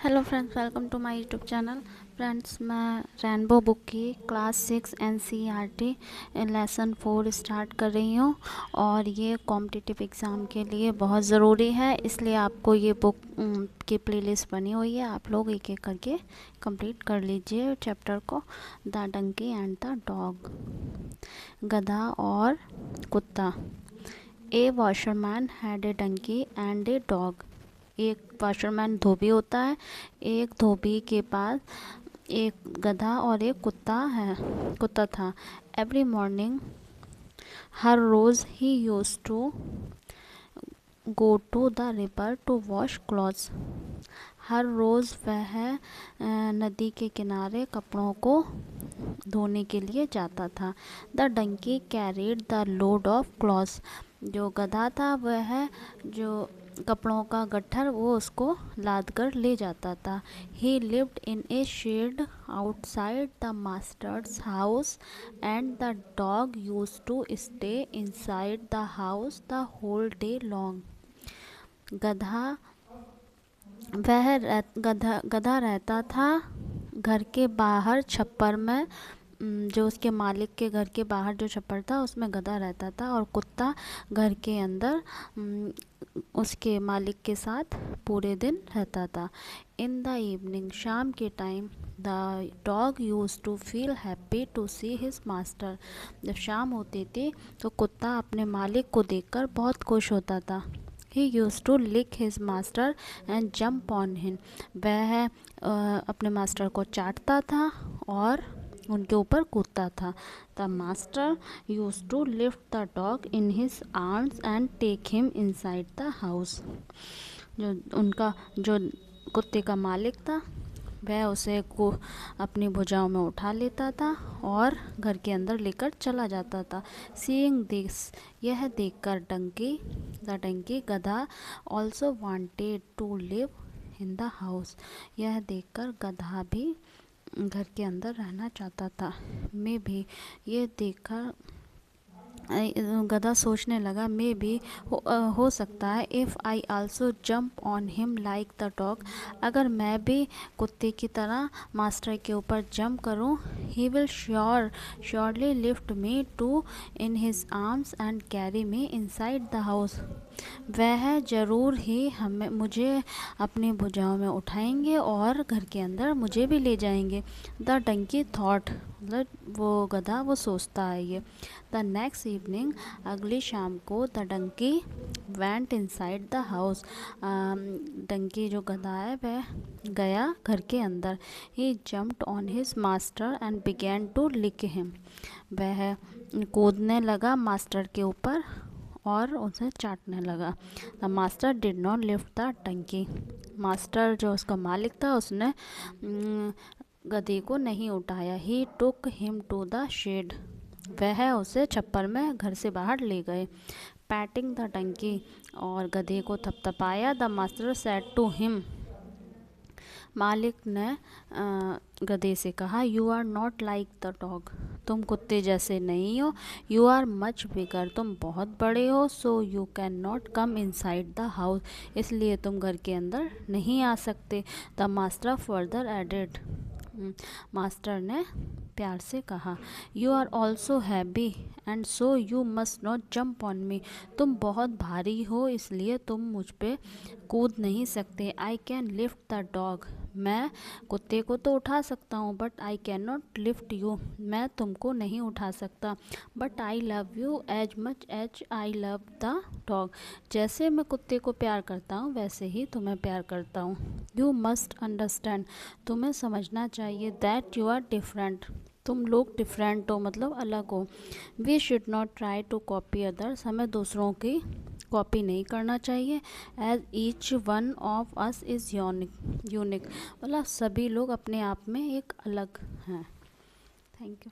Hello friends, welcome to my YouTube channel. Friends, मैं rainbow book की class 6 NCERT lesson 4 start कर रही हूँ और ये कॉम्पिटिटिव एग्ज़ाम के लिए बहुत ज़रूरी है, इसलिए आपको ये बुक की प्लेलिस्ट बनी हुई है। आप लोग एक एक करके कंप्लीट कर लीजिए चैप्टर को। The donkey and the dog, गधा और कुत्ता। A washerman had a donkey and a dog. एक वॉशरमैन धोबी होता है, एक धोबी के पास एक गधा और एक कुत्ता था। एवरी मॉर्निंग, हर रोज़ he used to go to the river to wash clothes. हर रोज़ वह नदी के किनारे कपड़ों को धोने के लिए जाता था। The donkey carried the load of clothes. जो गधा था वह जो कपड़ों का गट्ठर वो उसको लाद कर ले जाता था। He lived in a shed outside the master's house and the dog used to stay inside the house the whole day long. गधा रहता था घर के बाहर छप्पर में। जो उसके मालिक के घर के बाहर जो छप्पर था उसमें गधा रहता था, और कुत्ता घर के अंदर उसके मालिक के साथ पूरे दिन रहता था। इन द इवनिंग, शाम के time, the dog use to feel happy to see his master. जब शाम होती थी तो कुत्ता अपने मालिक को देखकर बहुत खुश होता था। He used to lick his master and jump on him. वह अपने मास्टर को चाटता था और उनके ऊपर कूदता था। The master used to lift the dog in his arms and take him inside the house. जो कुत्ते का मालिक था वह उसे को अपनी भुजाओं में उठा लेता था और घर के अंदर लेकर चला जाता था। सीइंग दिस, यह देखकर द डंकी गधा also wanted to live in the house. यह देखकर गधा भी घर के अंदर रहना चाहता था। मैं भी ये देखकर गधा सोचने लगा, मे भी हो सकता है, if I also jump on him like the dog, अगर मैं भी कुत्ते की तरह मास्टर के ऊपर जंप करूं, he will surely lift me to in his arms and carry me inside the house. वह ज़रूर ही मुझे अपनी भुजाओं में उठाएंगे और घर के अंदर मुझे भी ले जाएंगे। द डंकी थॉट, वो गधा वो सोचता है ये। द नेक्स्ट इवनिंग, अगली शाम को, the donkey went inside the house. Donkey जो गधा है वह गया घर के अंदर। He jumped on his master and began to lick him. वह कूदने लगा मास्टर के ऊपर और उसे चाटने लगा। The master did not lift the donkey. Master जो उसका मालिक था उसने गधे को नहीं उठाया। He took him to the shed. वह उसे छप्पर में घर से बाहर ले गए। पैटिंग द डंकी, और गधे को थपथपाया। The master said to him, मालिक ने गधे से कहा, you are not like the dog, तुम कुत्ते जैसे नहीं हो। यू आर मच बिगर, तुम बहुत बड़े हो। So you can not come inside the house, इसलिए तुम घर के अंदर नहीं आ सकते। The master further added, master ने प्यार से कहा, you are also heavy and so you must not jump on me, तुम बहुत भारी हो इसलिए तुम मुझ पे कूद नहीं सकते। I can lift the dog, मैं कुत्ते को तो उठा सकता हूँ, but I can not lift you, मैं तुमको नहीं उठा सकता। But I love you as much as I love the dog, जैसे मैं कुत्ते को प्यार करता हूँ वैसे ही तुम्हें प्यार करता हूँ। यू मस्ट अंडरस्टैंड, तुम्हें समझना चाहिए, दैट यू आर डिफरेंट, तुम लोग डिफरेंट हो मतलब अलग हो। We should not try to copy others, हमें दूसरों की कॉपी नहीं करना चाहिए। As each one of us is unique, मतलब सभी लोग अपने आप में एक अलग हैं। Thank you.